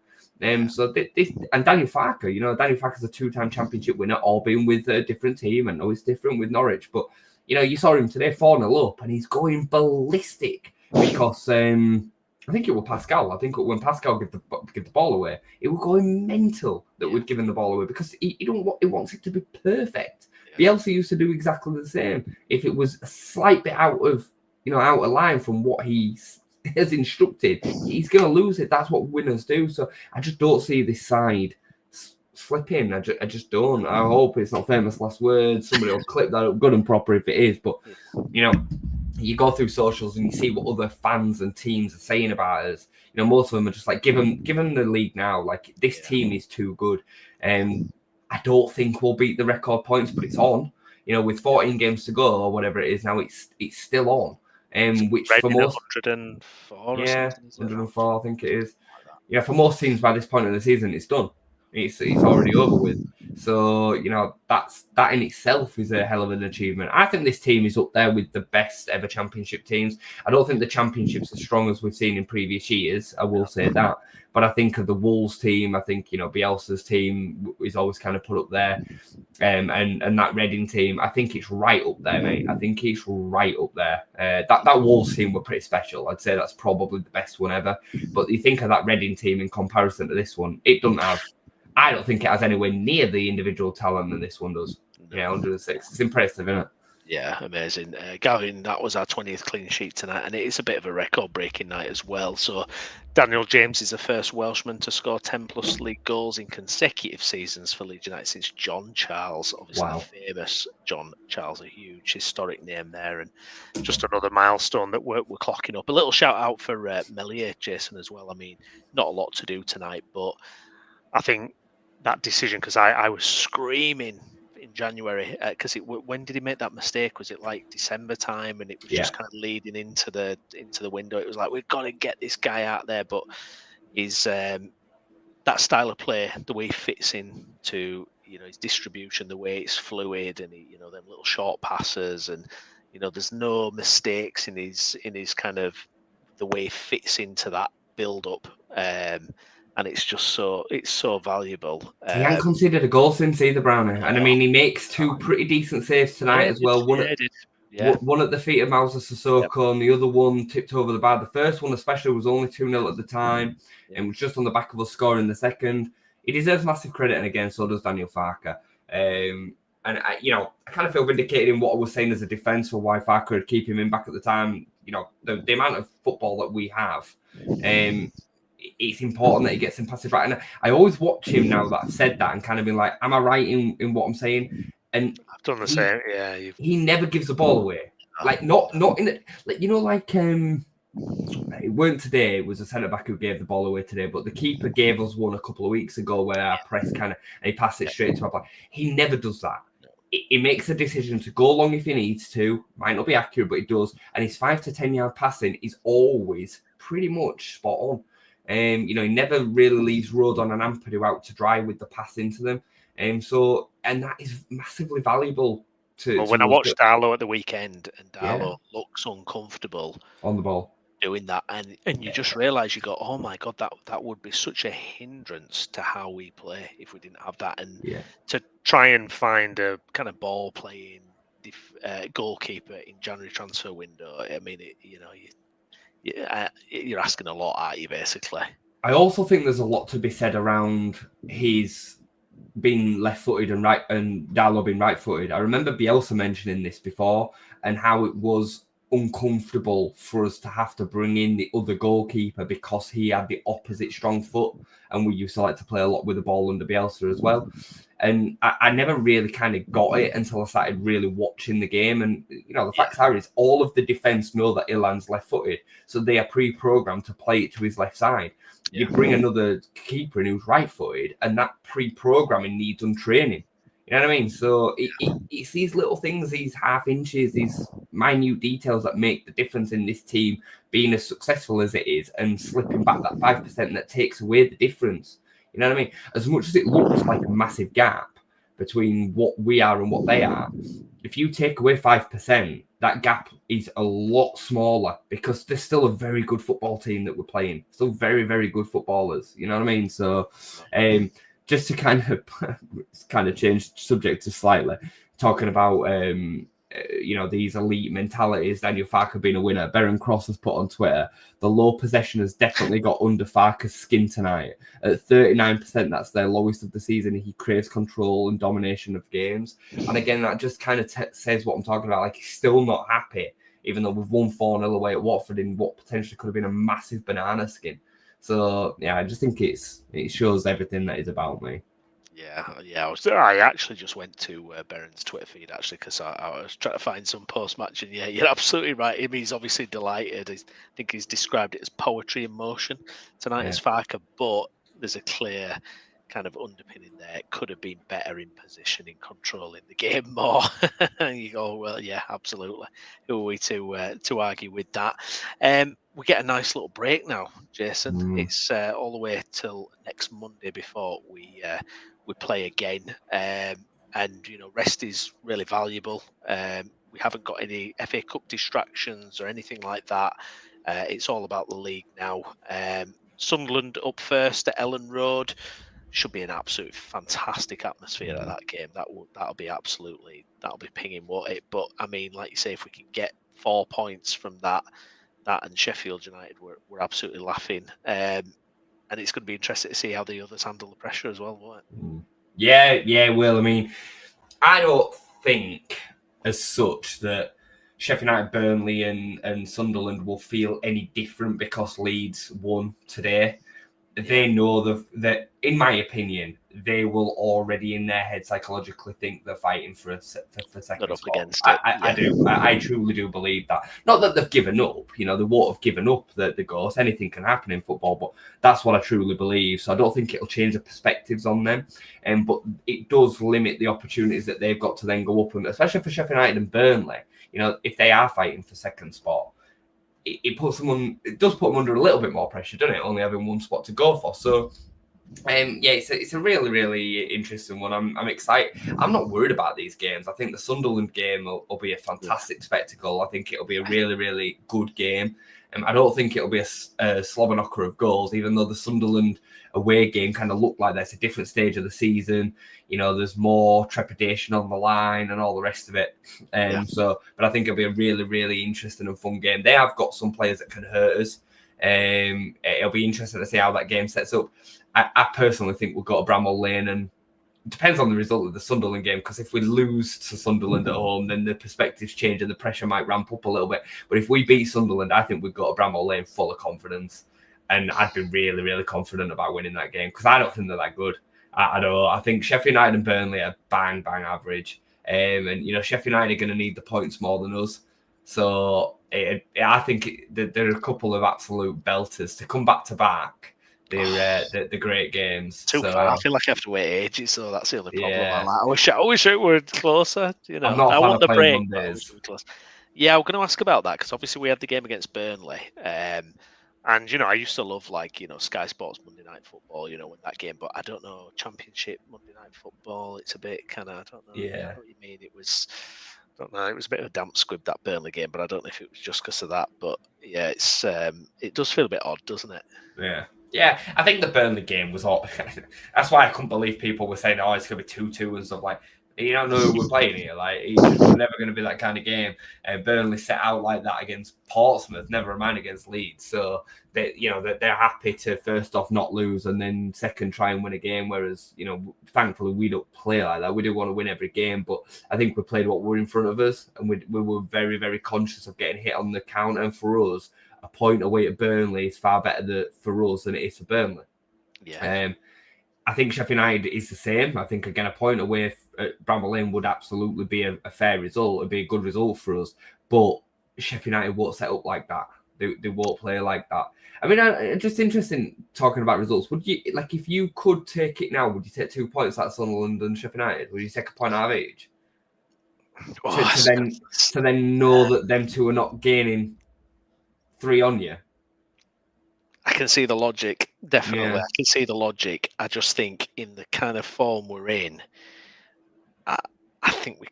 So this and Daniel Farke, Daniel Farke's a 2-time championship winner, all been with a different team. I know it's different with Norwich, but you saw him today 4-0 up, and he's going ballistic because I think it was Pascal. I think when Pascal give the ball away, it was going mental that we'd given the ball away because he wants it to be perfect. Bielsa used to do exactly the same. If it was a slight bit out of line from what he has instructed, he's going to lose it. That's what winners do. So I just don't see this side slipping. I just don't. I hope it's not famous last words. Somebody will clip that up good and proper if it is. But you go through socials and you see what other fans and teams are saying about us. Most of them are just like, give them the league now. Like, this team is too good. I don't think we'll beat the record points, but it's on. With 14 games to go or whatever it is now, it's still on. Which for most 104, 104, I think it is. Yeah, for most teams by this point in the season, it's done. It's already over with. So that in itself is a hell of an achievement. I think this team is up there with the best ever championship teams. I don't think the championship's as strong as we've seen in previous years. I will say that. But I think of the Wolves team, I think Bielsa's team is always kind of put up there, and that Reading team, I think it's right up there, mate. I think it's right up there. That Wolves team were pretty special. I'd say that's probably the best one ever. But you think of that Reading team in comparison to this one, it doesn't have. I don't think it has anywhere near the individual talent that this one does. Yeah, 106. It's impressive, isn't it? Yeah, amazing. Gavin, that was our 20th clean sheet tonight, and it is a bit of a record-breaking night as well. So Daniel James is the first Welshman to score 10-plus league goals in consecutive seasons for Leeds United since John Charles. Obviously, the famous John Charles, a huge historic name there, and just another milestone that we're clocking up. A little shout-out for Melier, Jason, as well. I mean, not a lot to do tonight, but I think that decision, because I was screaming in January, because when did he make that mistake? Was it like December time? And it was just kind of leading into the window. It was like, we've got to get this guy out there. But his that style of play, the way he fits in to his distribution, the way it's fluid, and them little short passes, and there's no mistakes in his kind of the way he fits into that build up. And it's just so valuable. He hadn't considered a goal since either, Brownie. And I mean, he makes two pretty decent saves tonight as well. One at the feet of Mauser Sissoko, and the other one tipped over the bar. The first one especially was only 2-0 at the time and was just on the back of us scoring the second. He deserves massive credit, and again, so does Daniel Farke. And I kind of feel vindicated in what I was saying as a defence for why Farke would keep him in back at the time. The amount of football that we have. It's important that he gets him passed right. And I always watch him now that I've said that and kind of been like, am I right in what I'm saying? And I've done the same. Yeah. He never gives the ball away. Like, not in it. Like, it weren't today. It was a centre-back who gave the ball away today, but the keeper gave us one a couple of weeks ago where our press and he passed it straight to our player. He never does that. He makes a decision to go long if he needs to. Might not be accurate, but he does. And his 5 to 10 yard passing is always pretty much spot on. He never really leaves Rodon and Ampadu out to dry with the pass into them. And that is massively valuable to. When I watched Darlow at the weekend, and Darlow looks uncomfortable on the ball doing that, and you just realise, you go, oh my god, that would be such a hindrance to how we play if we didn't have that. And to try and find a kind of ball playing goalkeeper in January transfer window, I mean, you're asking a lot, aren't you, basically? I also think there's a lot to be said around his being left-footed and Darlow being right-footed. I remember Bielsa mentioning this before and how it was uncomfortable for us to have to bring in the other goalkeeper because he had the opposite strong foot, and we used to like to play a lot with the ball under Bielsa as well. And I never really kind of got it until I started really watching the game. And, the facts are is all of the defence know that Ilan's left-footed, so they are pre-programmed to play it to his left side. You bring another keeper in who's right-footed, and that pre-programming needs training. You know what I mean? So it's these little things, these half inches, these minute details that make the difference in this team being as successful as it is and slipping back that 5% that takes away the difference. You know what I mean? As much as it looks like a massive gap between what we are and what they are, if you take away 5%, that gap is a lot smaller because there's still a very good football team that we're playing. Still very, very good footballers. You know what I mean? So just to kind of change subject to slightly, talking about these elite mentalities, Daniel Farke being a winner. Beren Cross has put on Twitter, the low possession has definitely got under Farke's skin tonight. At 39%, that's their lowest of the season. He craves control and domination of games. And again, that just kind of says what I'm talking about. Like, he's still not happy, even though we've won 4-0 away at Watford in what potentially could have been a massive banana skin. So, yeah, I just think it shows everything that is about me. Yeah. I actually just went to Beren's Twitter feed actually because I was trying to find some post match, and yeah, you're absolutely right. He's obviously delighted. I think he's described it as poetry in motion tonight as Farke, but there's a clear kind of underpinning there. It could have been better in position, in controlling the game more. And you go, well, yeah, absolutely. Who are we to argue with that? We get a nice little break now, Jason. It's all the way till next Monday before we play again, and rest is really valuable. We haven't got any FA Cup distractions or anything like that. It's all about the league now. Sunderland up first at Ellen Road. Should be an absolute fantastic atmosphere at that game. That'll be pinging, won't it? But I mean, like you say, if we can get 4 points from that and Sheffield United, we're absolutely laughing. And it's going to be interesting to see how the others handle the pressure as well, won't it? Yeah, Will. I mean, I don't think as such that Sheffield United, Burnley and Sunderland will feel any different because Leeds won today. They know that, in my opinion, they will already in their head psychologically think they're fighting for second Not up spot. against it. I do. I truly do believe that. Not that they've given up. They won't have given up the ghost. Anything can happen in football, but that's what I truly believe. So I don't think it'll change the perspectives on them. But it does limit the opportunities that they've got to then go up, and especially for Sheffield United and Burnley. If they are fighting for second spot, it does put them under a little bit more pressure, doesn't it? Only having one spot to go for. So, it's a really, really interesting one. I'm excited. I'm not worried about these games. I think the Sunderland game will be a fantastic spectacle. I think it'll be a really, really good game. I don't think it'll be a slobber knocker of goals, even though the Sunderland away game kind of looked like that's a different stage of the season. There's more trepidation on the line and all the rest of it. But I think it'll be a really, really interesting and fun game. They have got some players that can hurt us. It'll be interesting to see how that game sets up. I personally think we'll go to Bramall Lane, and it depends on the result of the Sunderland game, because if we lose to Sunderland at home, then the perspectives change and the pressure might ramp up a little bit. But if we beat Sunderland, I think we've got to Bramall Lane full of confidence. And I'd be really, really confident about winning that game, because I don't think they're that good. I don't. I think Sheffield United and Burnley are bang average. And Sheffield United are going to need the points more than us. So I think there are a couple of absolute belters to come back to back. They're great games. Too far. I feel like I have to wait ages, so that's the only problem. I wish it were closer. I'm not a fan of playing Mondays. Yeah, I'm going to ask about that, because obviously we had the game against Burnley, and I used to love Sky Sports Monday Night Football. When that game, but I don't know, Championship Monday Night Football. It's a bit kind of, I don't know. Yeah. What you mean? It was. I don't know. It was a bit of a damp squib, that Burnley game, but I don't know if it was just because of that. But yeah, it does feel a bit odd, doesn't it? Yeah, I think the Burnley game was all. That's why I couldn't believe people were saying, "Oh, it's going to be 2-2 and stuff." Like, you don't know who we're playing here. Like, it's just never going to be that kind of game. And Burnley set out like that against Portsmouth, never mind against Leeds. So they're happy to first off not lose, and then second try and win a game. Whereas thankfully we don't play like that. We do want to win every game, but I think we played what were in front of us, and we were very, very conscious of getting hit on the counter. And for us, a point away at Burnley is far better for us than it is for Burnley. Yeah. I think Sheffield United is the same. I think, again, a point away at Bramall Lane would absolutely be a fair result. It'd be a good result for us. But Sheffield United won't set up like that. They won't play like that. I mean, just interesting talking about results. Would you, if you could take it now, would you take 2 points out of Sunderland and Sheffield United? Would you take a point out of each? To then know that them two are not gaining 3 on you? I can see the logic, definitely. Yeah. I can see the logic. I just think in the kind of form we're in, I think we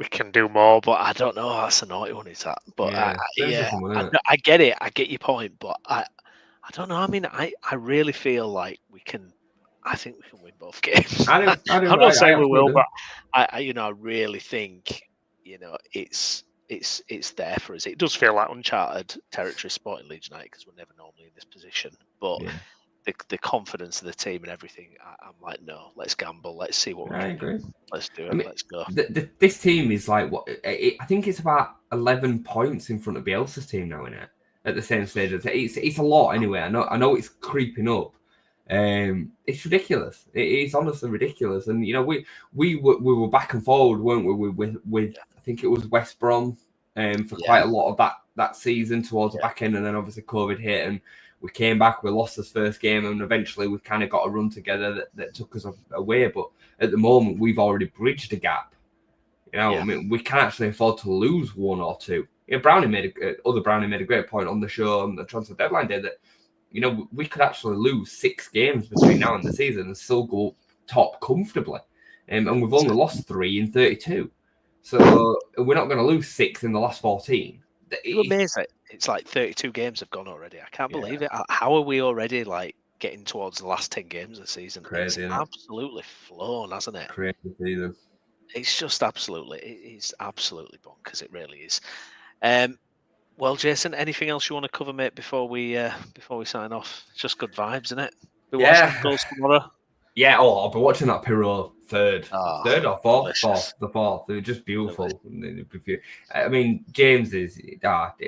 can do more, but I don't know. That's a naughty one, is that? But I get it. I get your point, but I don't know. I mean, I really feel like we can. I think we can win both games. I do. I'm not saying we will, but I really think it's there for us. It does feel like uncharted territory, Sporting Leeds United, because we're never normally in this position. But the confidence of the team and everything, I'm like, no, let's gamble. Let's see what we can do. Let's do it. Let's go. This team is like what I think it's about 11 points in front of Bielsa's team now, isn't it? At the same stage, it's a lot anyway. I know it's creeping up. It's ridiculous. It is honestly ridiculous. And we were back and forward, weren't we? With I think it was West Brom for quite a lot of that season towards the back end, and then obviously COVID hit and we came back. We lost this first game, and eventually we kind of got a run together that took us away. But at the moment, we've already bridged the gap. I mean, we can actually afford to lose one or two. Browney made a great point on the show on the transfer deadline day that we could actually lose 6 games between now and the season and still go top comfortably. And we've only lost 3 in 32. So we're not going to lose 6 in the last 14. It's amazing. It's like 32 games have gone already. I can't believe it. How are we already like getting towards the last 10 games of the season? Crazy, it's absolutely flown, hasn't it? Crazy season. It's just absolutely, it is absolutely bonkers. It really is. Well, Jason, anything else you want to cover, mate, before we sign off? It's just good vibes, isn't it? Be watching goals tomorrow. Yeah, I'll be watching that Piroe third or fourth. The fourth. They're just beautiful. I mean, James is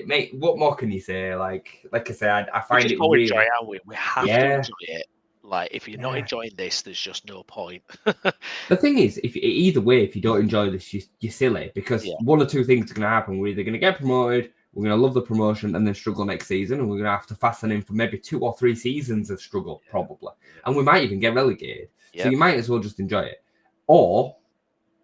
mate. What more can you say? Like I said, I find it really. Enjoy, aren't we? We have to enjoy it. Like, if you're not enjoying this, there's just no point. The thing is, either way, if you don't enjoy this, you're silly, because one or two things are going to happen. We're either going to get promoted, we're going to love the promotion and then struggle next season, and we're going to have to fasten in for maybe 2 or 3 seasons of struggle, probably. And we might even get relegated. So you might as well just enjoy it. Or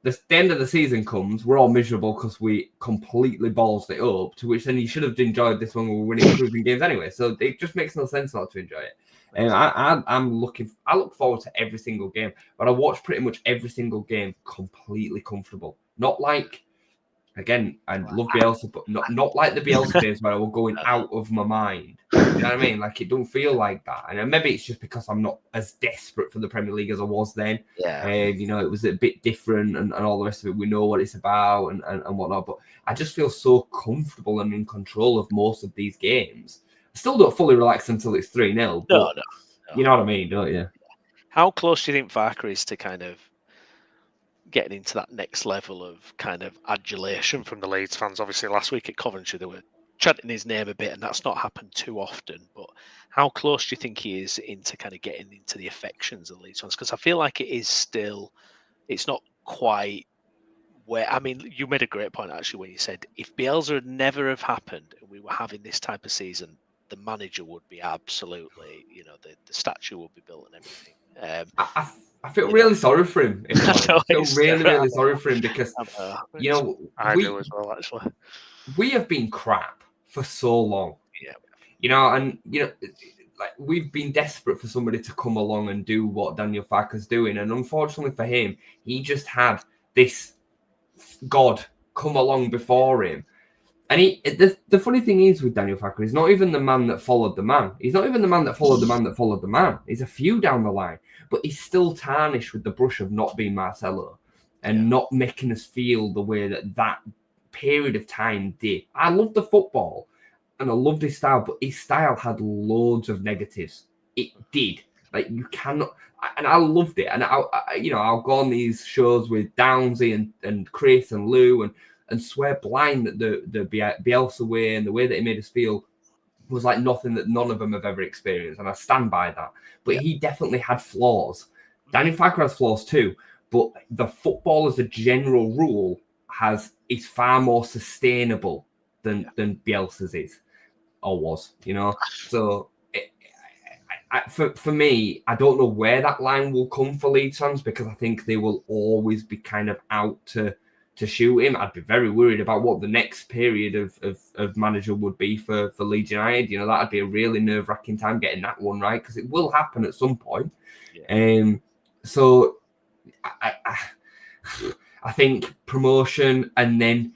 the end of the season comes, we're all miserable because we completely ballsed it up, to which then you should have enjoyed this when we were winning improving games anyway. So it just makes no sense not to enjoy it. And I look forward to every single game, but I watch pretty much every single game completely comfortable. Not like, again, I love Bielsa, but not like the Bielsa days where I was going out of my mind. You know what I mean? Like, it don't feel like that. And maybe it's just because I'm not as desperate for the Premier League as I was then. It was a bit different and all the rest of it. We know what it's about and whatnot. But I just feel so comfortable and in control of most of these games. I still don't fully relax until it's 3-0. No. You know what I mean, don't you? How close do you think Farke is to kind of getting into that next level of kind of adulation from the Leeds fans? Obviously, last week at Coventry, they were chanting his name a bit, and that's not happened too often. But how close do you think he is into kind of getting into the affections of the Leeds fans? Because I feel like it is still, it's not quite where, I mean, you made a great point actually when you said if Bielsa had never have happened and we were having this type of season, the manager would be absolutely, the statue would be built and everything. I feel really sorry for him. I feel really sorry for him because, I do as well, actually. We have been crap for so long. Like, we've been desperate for somebody to come along and do what Daniel Farke's doing. And unfortunately for him, he just had this God come along before him. And the funny thing is with Daniel Farke, he's not even the man that followed the man. He's not even the man that followed the man that followed the man. He's a few down the line. But he's still tarnished with the brush of not being Marcelo and not making us feel the way that period of time did. I love the football and I loved his style, but his style had loads of negatives. It did. Like, you cannot, and I loved it. And I'll go on these shows with Downsy and Chris and Lou and swear blind that the Bielsa way and the way that he made us feel was like nothing that none of them have ever experienced. And I stand by that. But he definitely had flaws. Daniel Farke has flaws too. But the football as a general rule is far more sustainable than Bielsa's is or was, So for me, I don't know where that line will come for Leeds fans, because I think they will always be kind of out to shoot him. I'd be very worried about what the next period of manager would be for Leeds United. That'd be a really nerve-wracking time getting that one right, because it will happen at some point. So I think promotion, and then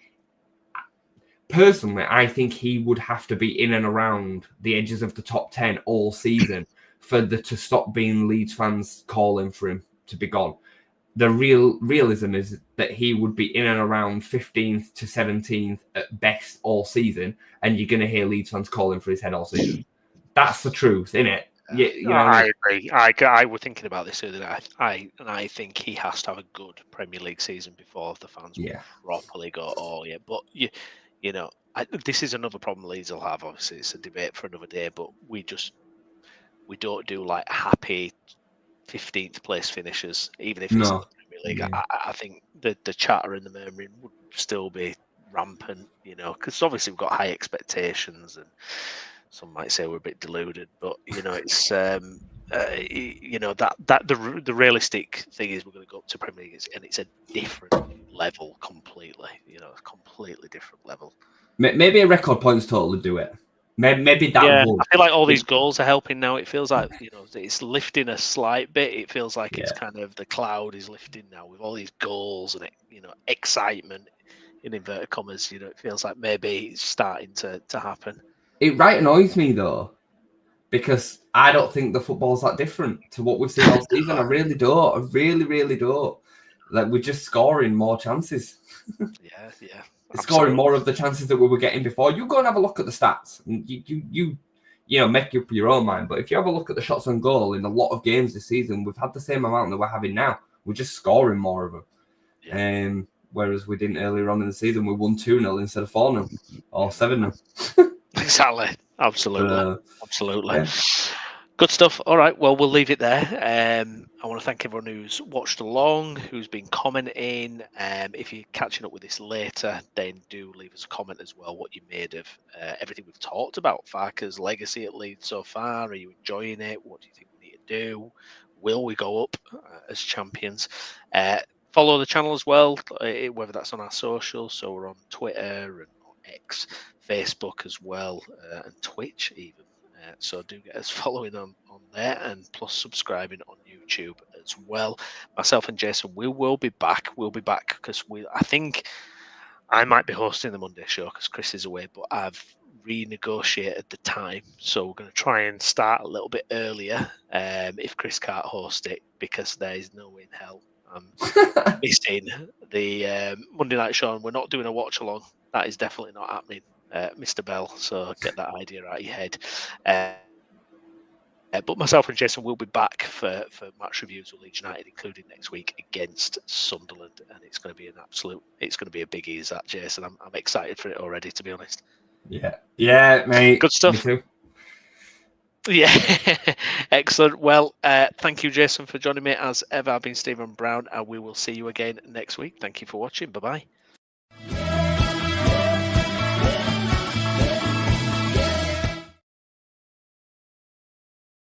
personally, I think he would have to be in and around the edges of the top 10 all season for to stop being Leeds fans calling for him to be gone. The realism is that he would be in and around 15th to 17th at best all season, and you're going to hear Leeds fans calling for his head all season. That's the truth, isn't it? You know I agree. I was thinking about this earlier. I think he has to have a good Premier League season before the fans properly go, oh yeah. But you know, this is another problem Leeds will have. Obviously, it's a debate for another day. But we don't do like happy 15th place finishes, even if it's in the Premier League. Yeah. I think the chatter and the murmuring would still be rampant, because obviously we've got high expectations, and some might say we're a bit deluded, but it's the realistic thing is we're going to go up to Premier League, and it's a different level completely. A completely different level. Maybe a record points total would do it. Maybe that would. I feel like all these goals are helping now. It feels like it's lifting a slight bit. It feels like it's kind of the cloud is lifting now with all these goals and excitement in inverted commas. It feels like maybe it's starting to happen. It annoys me though, because I don't think the football's that different to what we've seen all season. I really don't. I really, really don't. Like, we're just scoring more chances. Yeah. Scoring more of the chances that we were getting before. You go and have a look at the stats, and you make up your own mind. But if you have a look at the shots on goal in a lot of games this season, we've had the same amount that we're having now. We're just scoring more of them. Yeah. Whereas we didn't earlier on in the season. We won 2-0 instead of 4-0 or 7-0. Exactly. Absolutely. Yeah. Good stuff. All right. Well, we'll leave it there. I want to thank everyone who's watched along, who's been commenting. If you're catching up with this later, then do leave us a comment as well what you made of everything we've talked about. Farke's legacy at Leeds so far. Are you enjoying it? What do you think we need to do? Will we go up as champions? Follow the channel as well, whether that's on our socials. So we're on Twitter and X, Facebook as well, and Twitch even. So do get us following on there, and plus subscribing on YouTube as well. Myself and Jason, we will be back. We'll be back because I think I might be hosting the Monday show because Chris is away, but I've renegotiated the time. So we're going to try and start a little bit earlier if Chris can't host it, because there is no way in hell I'm missing the Monday night show, and we're not doing a watch along. That is definitely not happening, Mr. Bell. So get that idea out of your head. But myself and Jason will be back for match reviews with Leeds United, including next week against Sunderland, and it's going to be it's going to be a biggie, is that, Jason? I'm excited for it already, to be honest. Yeah, mate. Good stuff. Me too. Yeah, excellent. Well, thank you, Jason, for joining me as ever. I've been Stephen Brown, and we will see you again next week. Thank you for watching. Bye-bye.